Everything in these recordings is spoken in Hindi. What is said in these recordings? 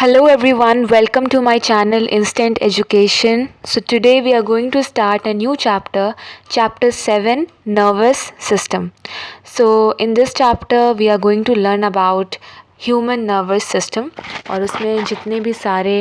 Hello everyone, welcome to my channel Instant Education. So today we are going to start a new chapter, chapter 7, Nervous System. So in this chapter we are going to learn about human nervous system और उसमें जितने भी सारे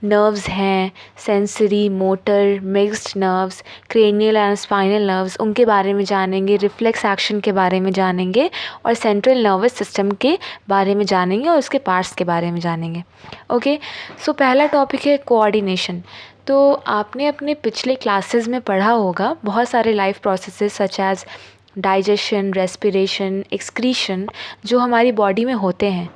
नर्व्स हैं, sensory, motor, mixed nerves, cranial and spinal nerves, उनके बारे में जानेंगे, रिफ्लेक्स एक्शन के बारे में जानेंगे और सेंट्रल नर्वस सिस्टम के बारे में जानेंगे और उसके पार्ट्स के बारे में जानेंगे। ओके, सो पहला टॉपिक है कोऑर्डिनेशन। तो आपने अपने पिछले क्लासेस में पढ़ा होगा बहुत सारे life processes such as digestion, respiration, excretion जो हमारी बॉडी में होते हैं।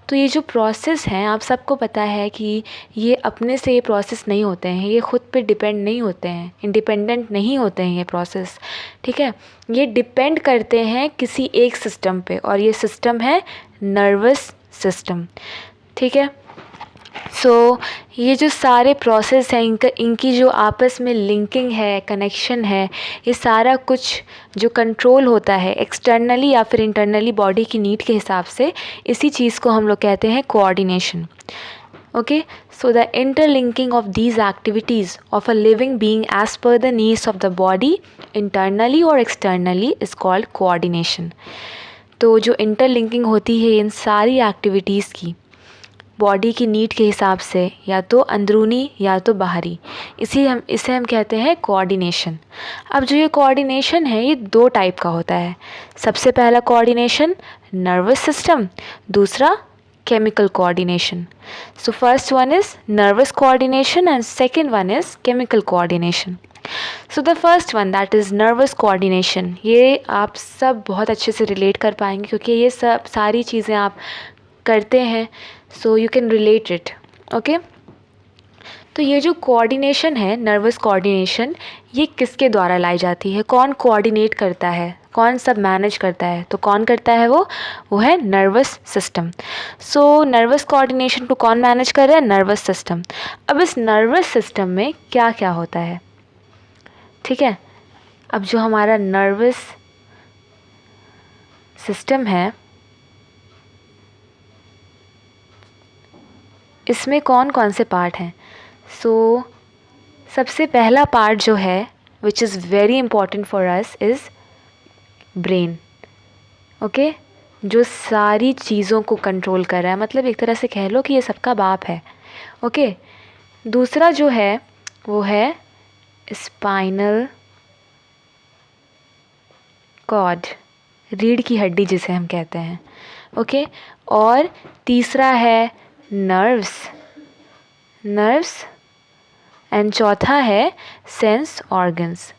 तो ये जो प्रोसेस हैं आप सबको पता है कि ये अपने से ये प्रोसेस नहीं होते हैं, ये ख़ुद पे डिपेंड नहीं होते हैं, इंडिपेंडेंट नहीं होते हैं ये प्रोसेस। ठीक है, ये डिपेंड करते हैं किसी एक सिस्टम पे और ये सिस्टम है नर्वस सिस्टम। ठीक है, सो ये जो सारे प्रोसेस हैं इनकी जो आपस में लिंकिंग है, कनेक्शन है, ये सारा कुछ जो कंट्रोल होता है एक्सटर्नली या फिर इंटरनली बॉडी की नीड के हिसाब से, इसी चीज़ को हम लोग कहते हैं coordination. Okay, so the interlinking of these activities of a living being as per the needs of the body internally और एक्सटर्नली इज़ कॉल्ड कोऑर्डिनेशन। तो जो इंटरलिंकिंग होती है इन सारी एक्टिविटीज़ की बॉडी की नीड के हिसाब से, या तो अंदरूनी या तो बाहरी, इसे हम कहते हैं कोऑर्डिनेशन। अब जो ये कोऑर्डिनेशन है ये दो टाइप का होता है। सबसे पहला कोऑर्डिनेशन नर्वस सिस्टम, दूसरा chemical coordination. So first one is nervous coordination and second one is chemical coordination. So the first one that is nervous coordination, ये आप सब बहुत अच्छे से रिलेट कर पाएंगे क्योंकि ये सब सारी चीज़ें आप करते हैं, so you can relate it. Okay, तो ये जो कोऑर्डिनेशन है नर्वस कोऑर्डिनेशन, ये किसके द्वारा लाई जाती है, कौन कोऑर्डिनेट करता है, कौन सब मैनेज करता है, तो कौन करता है वो है nervous system. So nervous coordination को कौन मैनेज कर रहा है, नर्वस सिस्टम। अब इस नर्वस सिस्टम में क्या क्या होता है, ठीक है। अब जो हमारा नर्वस सिस्टम है इसमें कौन कौन से पार्ट हैं। सो सबसे पहला पार्ट जो है which is very important for us is brain. Okay, जो सारी चीज़ों को कंट्रोल कर रहा है, मतलब एक तरह से कह लो कि ये सबका बाप है। ओके, दूसरा जो है वो है स्पाइनल कॉर्ड, रीढ़ की हड्डी जिसे हम कहते हैं। ओके, और तीसरा है नर्व्स एंड चौथा है sense organs.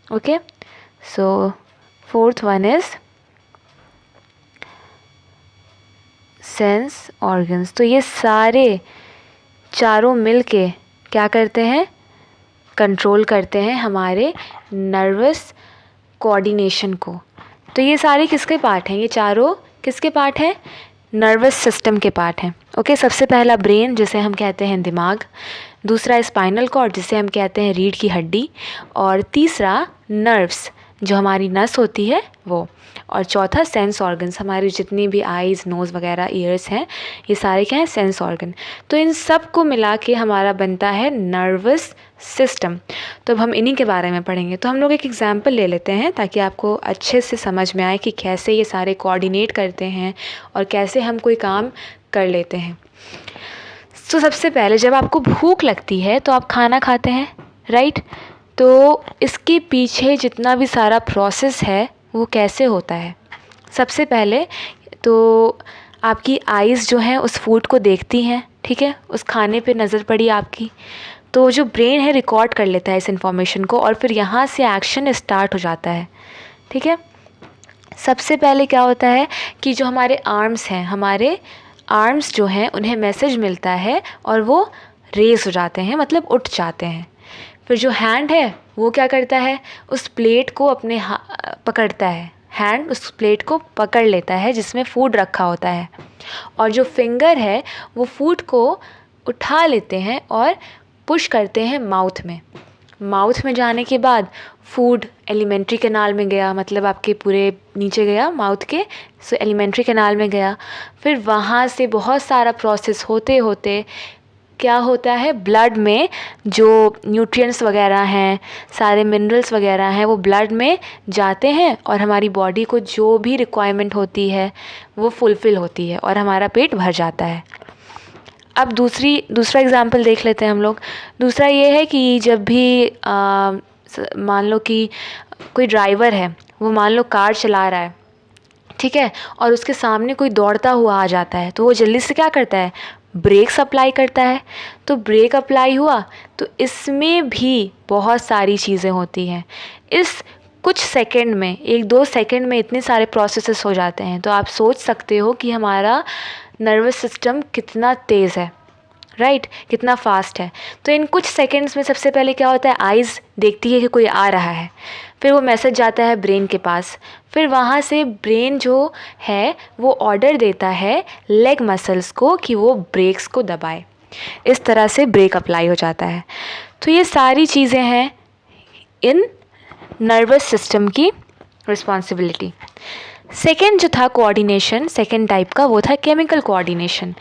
Okay, so fourth one is sense organs. तो ये सारे चारों मिल के क्या करते हैं, कंट्रोल करते हैं हमारे नर्वस कोऑर्डिनेशन को। तो ये सारे किसके पार्ट हैं, ये चारों किसके पार्ट हैं, नर्वस सिस्टम के पार्ट हैं। ओके, सबसे पहला ब्रेन जिसे हम कहते हैं दिमाग, दूसरा स्पाइनल कॉर्ड जिसे हम कहते हैं रीढ़ की हड्डी, और तीसरा नर्व्स जो हमारी नस होती है वो, और चौथा सेंस ऑर्गन्स, हमारी जितनी भी आइज़, नोज़ वगैरह, ईयर्स हैं, ये सारे क्या हैं, सेंस ऑर्गन। तो इन सब को मिला के हमारा बनता है नर्वस सिस्टम। तो अब हम इन्हीं के बारे में पढ़ेंगे। तो हम लोग एक एग्जांपल ले लेते हैं ताकि आपको अच्छे से समझ में आए कि कैसे ये सारे कोऑर्डिनेट करते हैं और कैसे हम कोई काम कर लेते हैं। तो सबसे पहले जब आपको भूख लगती है तो आप खाना खाते हैं, राइट। तो इसके पीछे जितना भी सारा प्रोसेस है वो कैसे होता है। सबसे पहले तो आपकी आइज़ जो हैं उस फूड को देखती हैं, ठीक है, उस खाने पे नज़र पड़ी आपकी, तो जो ब्रेन है रिकॉर्ड कर लेता है इस इन्फॉर्मेशन को और फिर यहाँ से एक्शन स्टार्ट हो जाता है। ठीक है, सबसे पहले क्या होता है कि जो हमारे आर्म्स हैं, हमारे आर्म्स जो हैं उन्हें मैसेज मिलता है और वो रेस हो जाते हैं, मतलब उठ जाते हैं। फिर जो हैंड है वो क्या करता है, उस प्लेट को अपने पकड़ता है, हैंड उस प्लेट को पकड़ लेता है जिसमें फूड रखा होता है, और जो फिंगर है वो फूड को उठा लेते हैं और पुश करते हैं माउथ में। माउथ में जाने के बाद फूड एलिमेंट्री कैनाल में गया, मतलब आपके पूरे न्नीचे गया माउथ के, सो एलिमेंट्री कैनाल में गया। फिर वहाँ से बहुत सारा प्रोसेस होते होते क्या होता है, ब्लड में जो न्यूट्रिएंट्स वगैरह हैं, सारे मिनरल्स वगैरह हैं, वो ब्लड में जाते हैं और हमारी बॉडी को जो भी रिक्वायरमेंट होती है वो फुलफ़िल होती है और हमारा पेट भर जाता है। अब दूसरा एग्ज़ाम्पल देख लेते हैं हम लोग। दूसरा ये है कि जब भी मान लो कि कोई ड्राइवर है, वो मान लो कार चला रहा है, ठीक है, और उसके सामने कोई दौड़ता हुआ आ जाता है, तो वो जल्दी से क्या करता है, ब्रेक्स अप्लाई करता है। तो ब्रेक अप्लाई हुआ, तो इसमें भी बहुत सारी चीज़ें होती हैं। इस कुछ सेकंड में, 1-2 सेकंड में इतने सारे प्रोसेसेस हो जाते हैं। तो आप सोच सकते हो कि हमारा नर्वस सिस्टम कितना तेज़ है, राइट, कितना फास्ट है। तो इन कुछ सेकंड्स में सबसे पहले क्या होता है, आइज़ देखती है कि कोई आ रहा है, फिर वो मैसेज जाता है ब्रेन के पास, फिर वहाँ से ब्रेन जो है वो ऑर्डर देता है लेग मसल्स को कि वो ब्रेक्स को दबाए। इस तरह से ब्रेक अप्लाई हो जाता है। तो ये सारी चीज़ें हैं इन नर्वस सिस्टम की रिस्पॉन्सिबिलिटी। सेकेंड जो था कोऑर्डिनेशन, सेकेंड टाइप का, वो था केमिकल कोऑर्डिनेशन।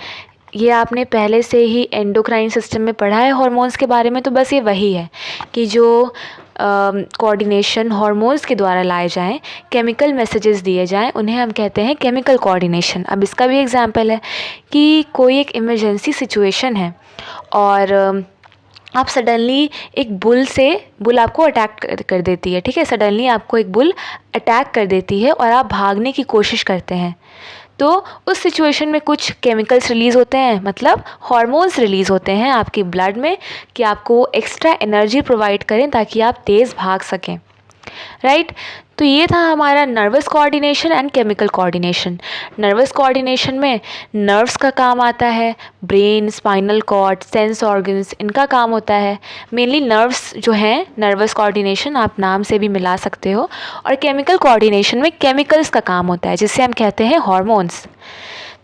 ये आपने पहले से ही एंडोक्राइन सिस्टम में पढ़ा है हार्मोन्स के बारे में, तो बस ये वही है कि जो कोऑर्डिनेशन हार्मोन्स के द्वारा लाए जाएं, केमिकल मैसेजेस दिए जाएं, उन्हें हम कहते हैं केमिकल कोऑर्डिनेशन। अब इसका भी एग्जांपल है कि कोई एक इमरजेंसी सिचुएशन है और आप सडनली एक बुल आपको अटैक कर देती है, ठीक है, सडनली आपको एक बुल अटैक कर देती है और आप भागने की कोशिश करते हैं। तो उस सिचुएशन में कुछ केमिकल्स रिलीज़ होते हैं, मतलब हार्मोन्स रिलीज़ होते हैं आपकी ब्लड में कि आपको एक्स्ट्रा एनर्जी प्रोवाइड करें ताकि आप तेज़ भाग सकें, राइट। तो ये था हमारा nervous coordination and chemical coordination. Nervous coordination में नर्व्स का काम आता है, brain, spinal cord, sense organs, इनका काम होता है। मेनली नर्व्स जो हैं, नर्वस कोऑर्डिनेशन आप नाम से भी मिला सकते हो। और केमिकल कोऑर्डिनेशन में केमिकल्स का काम होता है, जिसे हम कहते हैं हार्मोन्स।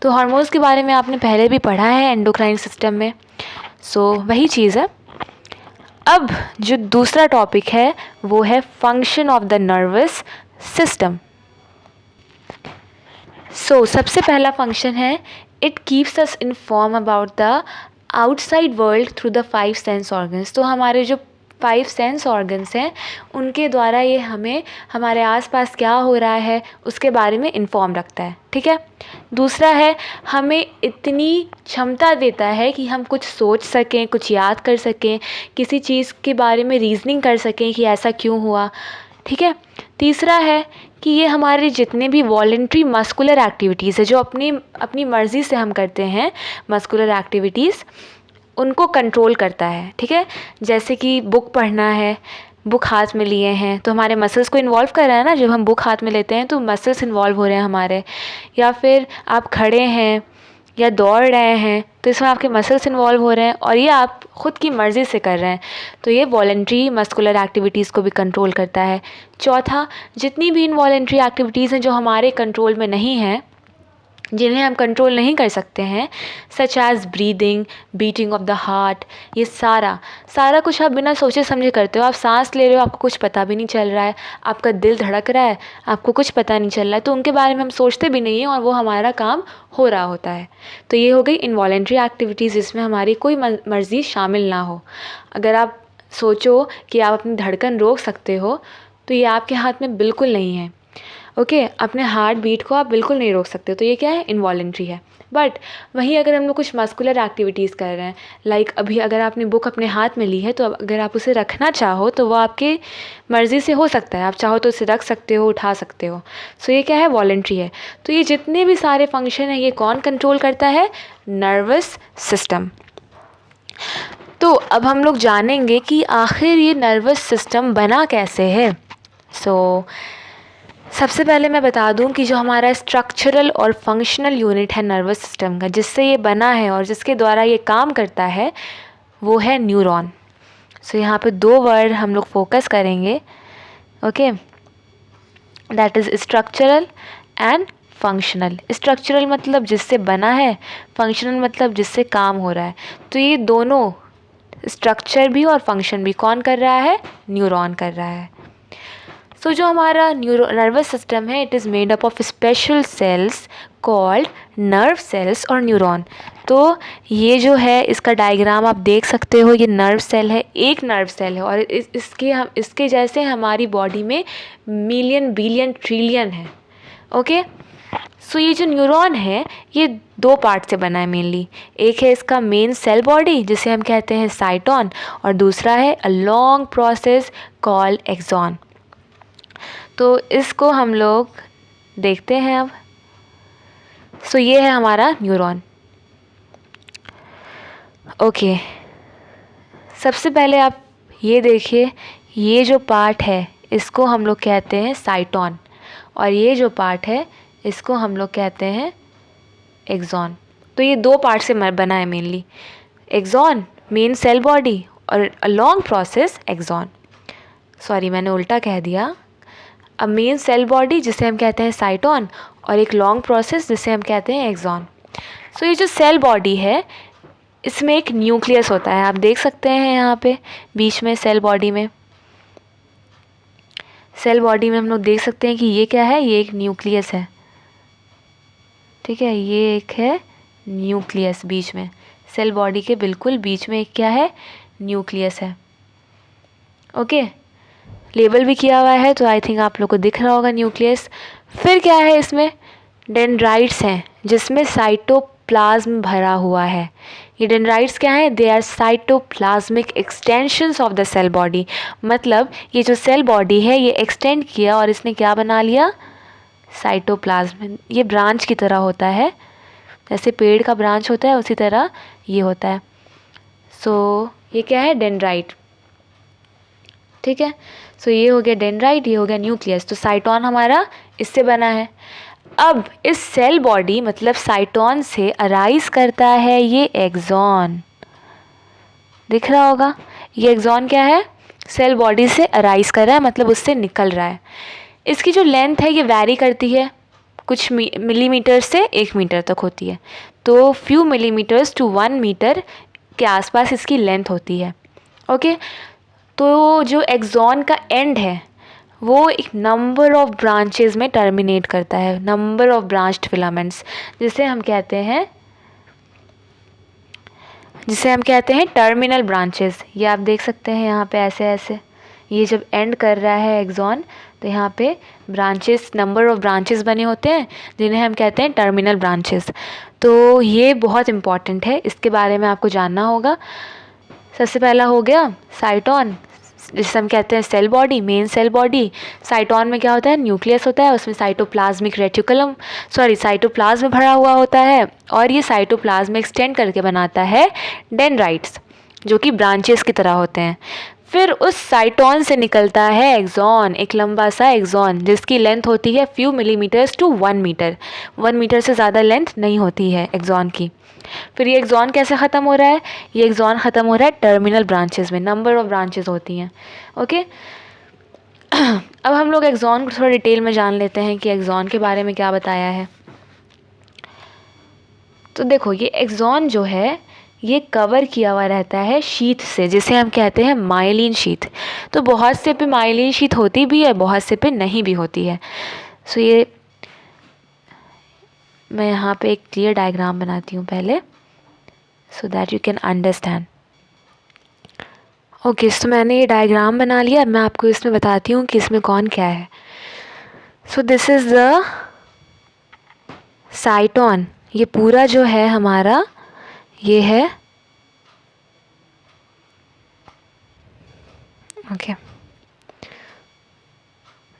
तो हार्मोन्स के बारे में आपने पहले भी पढ़ा है एंडोक्राइन सिस्टम में, सो वही चीज़ है। अब जो दूसरा टॉपिक है वो है function of the nervous system. So सबसे पहला फंक्शन है, it keeps us inform about the outside world through the 5 sense organs. तो हमारे जो 5 सेंस ऑर्गन्स हैं उनके द्वारा ये हमें हमारे आसपास क्या हो रहा है उसके बारे में इन्फॉर्म रखता है, ठीक है। दूसरा है, हमें इतनी क्षमता देता है कि हम कुछ सोच सकें, कुछ याद कर सकें, किसी चीज़ के बारे में रीजनिंग कर सकें कि ऐसा क्यों हुआ, ठीक है। तीसरा है कि ये हमारे जितने भी वॉलेंट्री मस्कुलर एक्टिविटीज़ है, जो अपनी मर्ज़ी से हम करते हैं मस्कुलर एक्टिविटीज़, उनको कंट्रोल करता है, ठीक है। जैसे कि बुक पढ़ना है, बुक हाथ में लिए हैं तो हमारे मसल्स को इन्वॉल्व कर रहा है ना, जब हम बुक हाथ में लेते हैं तो मसल्स इन्वॉल्व हो रहे हैं हमारे। या फिर आप खड़े हैं या दौड़ रहे हैं तो इसमें आपके मसल्स इन्वॉल्व हो रहे हैं और ये आप ख़ुद की मर्ज़ी से कर रहे हैं, तो ये वॉलेंट्री मस्कुलर एक्टिविटीज़ को भी कंट्रोल करता है। चौथा, जितनी भी इनवॉलेंट्री एक्टिविटीज़ हैं जो हमारे कंट्रोल में नहीं हैं, जिन्हें हम कंट्रोल नहीं कर सकते हैं, such as breathing, beating of the heart, ये सारा कुछ आप बिना सोचे समझे करते हो। आप सांस ले रहे हो, आपको कुछ पता भी नहीं चल रहा है, आपका दिल धड़क रहा है, आपको कुछ पता नहीं चल रहा है, तो उनके बारे में हम सोचते भी नहीं हैं और वो हमारा काम हो रहा होता है। तो ये हो गई इनवॉलेंट्री एक्टिविटीज़, जिसमें हमारी कोई मर्ज़ी शामिल ना हो। अगर आप सोचो कि आप अपनी धड़कन रोक सकते हो तो ये आपके हाथ में बिल्कुल नहीं है, ओके। अपने हार्ट बीट को आप बिल्कुल नहीं रोक सकते, तो ये क्या है, इनवॉलेंट्री है। बट वहीं अगर हम लोग कुछ मस्कुलर एक्टिविटीज़ कर रहे हैं, लाइक अभी अगर आपने बुक अपने हाथ में ली है तो अगर आप उसे रखना चाहो तो वो आपके मर्ज़ी से हो सकता है, आप चाहो तो उसे रख सकते हो, उठा सकते हो। सो ये क्या है, वॉलेंट्री है। तो ये जितने भी सारे फंक्शन हैं ये कौन कंट्रोल करता है, नर्वस सिस्टम। तो अब हम लोग जानेंगे कि आखिर ये नर्वस सिस्टम बना कैसे है। सबसे पहले मैं बता दूं कि जो हमारा स्ट्रक्चरल और फंक्शनल यूनिट है नर्वस सिस्टम का, जिससे ये बना है और जिसके द्वारा ये काम करता है, वो है न्यूरॉन। यहाँ पे 2 वर्ड हम लोग फोकस करेंगे, okay, that is structural and functional. Structural मतलब जिससे बना है, फंक्शनल मतलब जिससे काम हो रहा है। तो ये दोनों स्ट्रक्चर भी और फंक्शन भी कौन कर रहा है? न्यूरॉन कर रहा है। सो जो हमारा नर्वस सिस्टम है, it is made up of special cells called nerve cells और न्यूरॉन। तो ये जो है इसका डायग्राम आप देख सकते हो, ये नर्व सेल है, एक नर्व सेल है, और इसके जैसे हमारी बॉडी में मिलियन बिलियन ट्रिलियन है। ओके, सो ये जो न्यूरॉन है ये दो पार्ट से बना है मेनली। एक है इसका मेन सेल बॉडी जिसे हम कहते हैं साइटोन, और दूसरा है a long process called axon. तो इसको हम लोग देखते हैं अब। सो ये है हमारा न्यूरॉन। ओके, सबसे पहले आप ये देखिए, ये जो पार्ट है इसको हम लोग कहते हैं साइटोन, और ये जो पार्ट है इसको हम लोग कहते हैं एक्सॉन। तो ये दो पार्ट से बना है mainly, axon main cell body और a long process axon. Sorry, मैंने उल्टा कह दिया। अ मेन सेल बॉडी जिसे हम कहते हैं साइटोन, और एक लॉन्ग प्रोसेस जिसे हम कहते हैं एक्सॉन। सो ये जो सेल बॉडी है इसमें एक न्यूक्लियस होता है, आप देख सकते हैं यहाँ पे बीच में सेल बॉडी में हम लोग देख सकते हैं कि ये क्या है, ये एक न्यूक्लियस है। ठीक है, ये एक है न्यूक्लियस, बीच में सेल बॉडी के बिल्कुल बीच में एक क्या है, न्यूक्लियस है। ओके, लेबल भी किया हुआ है तो आई थिंक आप लोग को दिख रहा होगा न्यूक्लियस। फिर क्या है, इसमें डेंड्राइट्स हैं जिसमें साइटोप्लाज्म भरा हुआ है। ये डेंड्राइट्स क्या हैं? They are cytoplasmic extensions of the cell body. मतलब ये जो सेल बॉडी है ये एक्सटेंड किया और इसने क्या बना लिया? साइटोप्लाज्म। ये ब्रांच की तरह होता है, जैसे पेड़ का ब्रांच होता है उसी तरह ये होता है। सो ये क्या है? डेंड्राइट। ठीक है, सो ये हो गया डेंड्राइट, ये हो गया न्यूक्लियस। तो साइटोन हमारा इससे बना है। अब इस सेल बॉडी मतलब साइटोन से अराइज करता है ये एक्सॉन। दिख रहा होगा, ये एक्सॉन क्या है? सेल बॉडी से अराइज कर रहा है, मतलब उससे निकल रहा है। इसकी जो लेंथ है ये वैरी करती है, कुछ मिलीमीटर से 1 मीटर तक होती है। तो फ्यू मिलीमीटर्स टू 1 मीटर के आसपास इसकी लेंथ होती है। ओके, तो जो एक्सॉन का एंड है वो एक नंबर ऑफ ब्रांचेस में टर्मिनेट करता है, नंबर ऑफ ब्रांच्ड फिलामेंट्स, जिसे हम कहते हैं टर्मिनल ब्रांचेस। ये आप देख सकते हैं यहाँ पे ऐसे ऐसे, ये जब एंड कर रहा है एक्सॉन तो यहाँ पे ब्रांचेस, नंबर ऑफ ब्रांचेस बने होते हैं जिन्हें हम कहते हैं टर्मिनल ब्रांचेस। तो ये बहुत इम्पॉर्टेंट है, इसके बारे में आपको जानना होगा। सबसे पहला हो गया साइटोन, जिसे हम कहते हैं cell body, main cell body. Cyton में क्या होता है? न्यूक्लियस होता है, उसमें साइटोप्लाज्म भरा हुआ होता है, और ये साइटोप्लाज्म एक्सटेंड करके बनाता है डेंड्राइट्स, जो कि ब्रांचेस की तरह होते हैं। फिर उस साइटोन से निकलता है एक्सॉन, एक लंबा सा एक्सॉन जिसकी लेंथ होती है few millimetres to 1 metre. 1 metre से ज़्यादा लेंथ नहीं होती है एक्सॉन की। फिर ये एक्सॉन कैसे ख़त्म हो रहा है? ये एक्सॉन ख़त्म हो रहा है टर्मिनल ब्रांचेस में, नंबर ऑफ ब्रांचेस होती हैं। ओके, अब हम लोग एक्सॉन को थोड़ा डिटेल में जान लेते हैं कि एक्सॉन के बारे में क्या बताया है। तो देखो, ये एक्सॉन जो है ये कवर किया हुआ रहता है शीथ से, जिसे हम कहते हैं माइलिन शीथ। तो बहुत से पे माइलिन शीथ होती भी है, बहुत से पे नहीं भी होती है। सो ये मैं यहाँ पे एक क्लियर डायग्राम बनाती हूँ पहले, so that you can understand. Okay, so मैंने ये डायग्राम बना लिया। अब मैं आपको इसमें बताती हूँ कि इसमें कौन क्या है। So this is the साइटोन। ये पूरा जो है हमारा ये है, ओके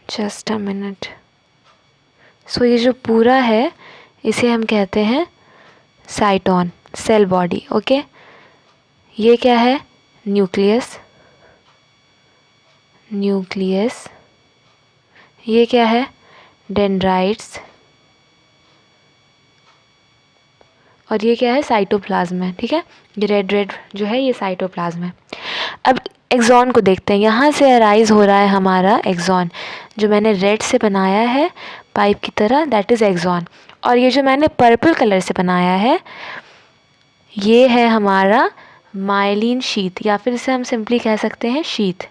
जस्ट अ मिनट। सो ये जो पूरा है इसे हम कहते हैं साइटोन, सेल बॉडी। ओके, ये क्या है? न्यूक्लियस। ये क्या है? डेंड्राइट्स। और ये क्या है? साइटोप्लाज्म है। ठीक है, ये रेड जो है ये साइटोप्लाज्म है। अब एक्सॉन को देखते हैं। यहाँ से अराइज हो रहा है हमारा एक्सॉन, जो मैंने रेड से बनाया है पाइप की तरह, दैट इज़ एक्सॉन। और ये जो मैंने पर्पल कलर से बनाया है ये है हमारा माइलिन शीथ, या फिर इसे हम सिंपली कह सकते हैं शीथ।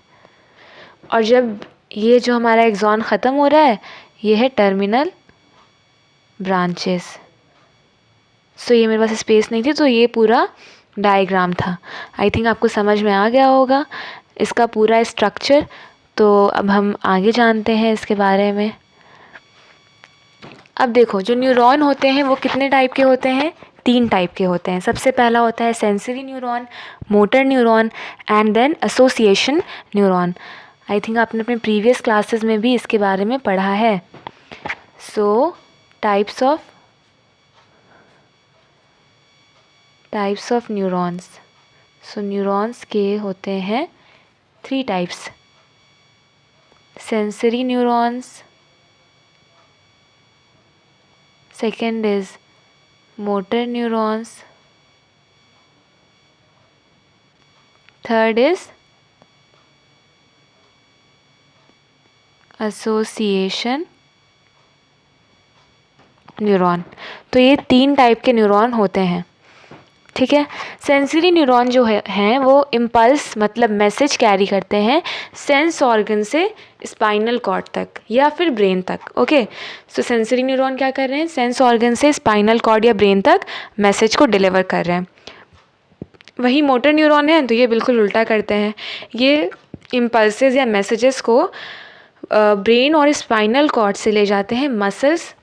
और जब ये जो हमारा एक्सॉन ख़त्म हो रहा है, ये है टर्मिनल ब्रांचेस। सो ये मेरे पास स्पेस नहीं थी, तो ये पूरा डायग्राम था। आई थिंक आपको समझ में आ गया होगा इसका पूरा स्ट्रक्चर। तो अब हम आगे जानते हैं इसके बारे में। अब देखो, जो न्यूरॉन होते हैं वो कितने टाइप के होते हैं? 3 टाइप के होते हैं। सबसे पहला होता है sensory neuron, motor neuron and then association neuron. I think आपने अपने प्रीवियस क्लासेस में भी इसके बारे में पढ़ा है। सो types of neurons. So neurons के होते हैं 3 types: sensory neurons, second is motor neurons, third is association neuron. तो ये 3 टाइप के न्यूरॉन होते हैं, ठीक है। सेंसरी न्यूरॉन जो हैं वो इम्पल्स मतलब मैसेज कैरी करते हैं सेंस ऑर्गन से स्पाइनल कॉर्ड तक या फिर ब्रेन तक। ओके, सो सेंसरी न्यूरॉन क्या कर रहे हैं? सेंस ऑर्गन से स्पाइनल कॉर्ड या ब्रेन तक मैसेज को डिलीवर कर रहे हैं। वही मोटर न्यूरॉन है तो ये बिल्कुल उल्टा करते हैं। ये इम्पल्सेस या मैसेजेस को ब्रेन और स्पाइनल कॉर्ड से ले जाते हैं मसल्स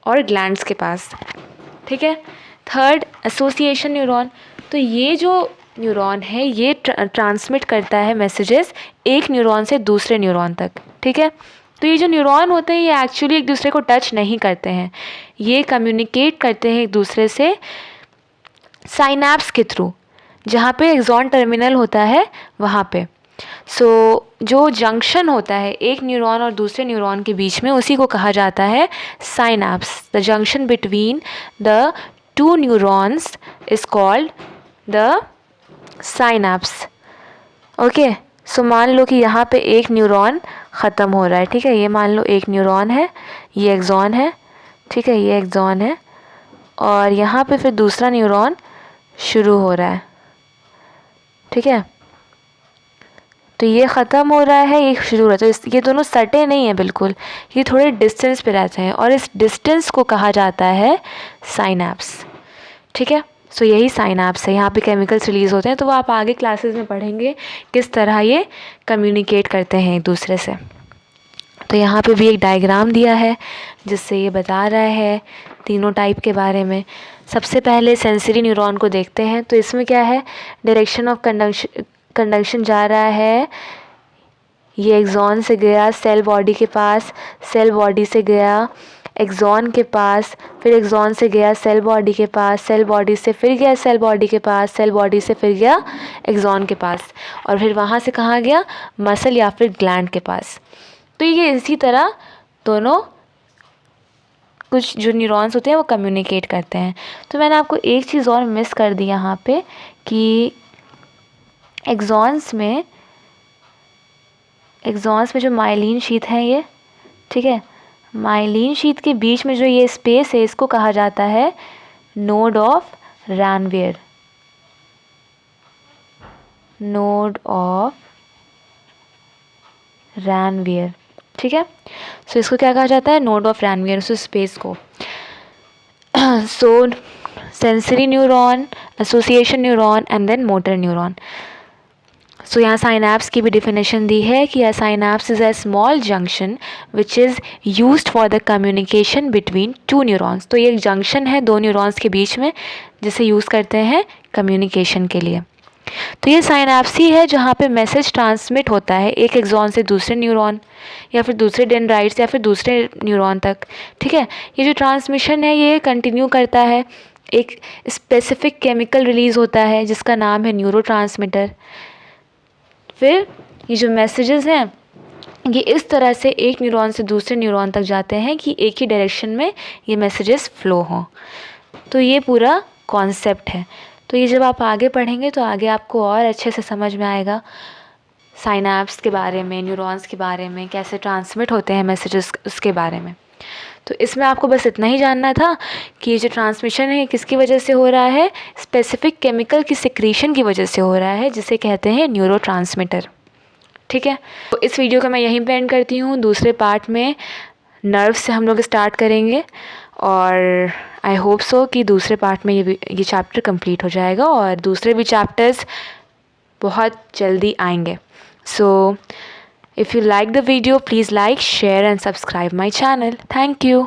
और ग्लैंड्स के पास, ठीक है। Third, association neuron. तो ये जो न्यूरॉन है ये ट्रांसमिट करता है मैसेजेस एक न्यूरॉन से दूसरे न्यूरॉन तक, ठीक है। तो ये जो न्यूरॉन होते हैं ये एक्चुअली एक दूसरे को टच नहीं करते हैं, ये कम्युनिकेट करते हैं एक दूसरे से साइनैप्स के थ्रू, जहाँ पे एक्सॉन टर्मिनल होता है वहाँ पे। सो जो जंक्शन होता है एक न्यूरॉन और दूसरे न्यूरॉन के बीच में, उसी को कहा जाता है synapse. The junction between the 2 neurons is called the synapse. Okay, so मान लो कि यहाँ पे एक न्यूरॉन ख़त्म हो रहा है, ठीक है। ये मान लो एक न्यूरॉन है, ये एक्सॉन है, ठीक है, ये एक्सॉन है, और यहाँ पे फिर दूसरा न्यूरॉन शुरू हो रहा है, ठीक है। तो ये ख़त्म हो रहा है, ये शुरू हो रहा है, तो ये दोनों सटे नहीं है बिल्कुल, ये थोड़े डिस्टेंस पे रहते हैं और इस डिस्टेंस को कहा जाता है साइनैप्स, ठीक है। सो यही साइनैप्स है। यहाँ पे केमिकल्स रिलीज़ होते हैं, तो वो आप आगे क्लासेस में पढ़ेंगे किस तरह ये कम्युनिकेट करते हैं एक दूसरे से। तो यहाँ पे भी एक डायग्राम दिया है जिससे ये बता रहा है तीनों टाइप के बारे में। सबसे पहले सेंसरी न्यूरॉन को देखते हैं। तो इसमें क्या है, डायरेक्शन ऑफ कंडक्शन जा रहा है, ये एक्सॉन से गया सेल बॉडी के पास, सेल बॉडी से गया एक्सॉन के पास, फिर एक्सॉन से गया सेल बॉडी के पास, सेल बॉडी से फिर गया सेल बॉडी के पास, सेल बॉडी से फिर गया एक्सॉन के पास, और फिर वहाँ से कहाँ गया, मसल या फिर ग्लैंड के पास। तो ये इसी तरह दोनों कुछ जो न्यूरॉन्स होते हैं वो कम्युनिकेट करते हैं। तो मैंने आपको एक चीज़ और मिस कर दी यहाँ पे कि एक्सॉन्स में जो माइलिन शीथ है ये, ठीक है, माइलिन शीथ के बीच में जो ये स्पेस है इसको कहा जाता है node of Ranvier. Node of Ranvier, ठीक है। सो इसको क्या कहा जाता है, नोड ऑफ रैनवियर, उस स्पेस को। So sensory neuron, association neuron and then motor neuron. So यहाँ साइनैप्स की भी डिफिनेशन दी है कि synapse is a small junction which is used for the communication between 2 neurons. तो ये एक जंक्शन है 2 न्यूरॉन्स के बीच में जिसे यूज़ करते हैं कम्युनिकेशन के लिए। तो ये साइनैप्स ही है जहाँ पे मैसेज ट्रांसमिट होता है एक एक्सॉन से दूसरे न्यूरॉन या फिर दूसरे डेंड्राइट्स या फिर दूसरे न्यूरॉन तक, ठीक है। ये जो ट्रांसमिशन है ये कंटिन्यू करता है, एक स्पेसिफिक केमिकल रिलीज़ होता है जिसका नाम है न्यूरोट्रांसमीटर। फिर ये जो मैसेजेस हैं ये इस तरह से एक न्यूरॉन से दूसरे न्यूरॉन तक जाते हैं कि एक ही डायरेक्शन में ये मैसेजेस फ्लो हों। तो ये पूरा कॉन्सेप्ट है। तो ये जब आप आगे पढ़ेंगे तो आगे आपको और अच्छे से समझ में आएगा साइनैप्स के बारे में, न्यूरॉन्स के बारे में, कैसे ट्रांसमिट होते हैं मैसेजेस उसके बारे में। तो इसमें आपको बस इतना ही जानना था कि ये जो ट्रांसमिशन है किसकी वजह से हो रहा है, स्पेसिफिक केमिकल की सिक्रीशन की वजह से हो रहा है, जिसे कहते हैं न्यूरोट्रांसमीटर। ठीक है, तो इस वीडियो को मैं यहीं पे एंड करती हूँ। दूसरे पार्ट में नर्व से हम लोग स्टार्ट करेंगे और आई होप सो कि दूसरे पार्ट में ये चैप्टर कंप्लीट हो जाएगा और दूसरे भी चैप्टर्स बहुत जल्दी आएंगे। सो if you like the video, please like, share and subscribe my channel. Thank you.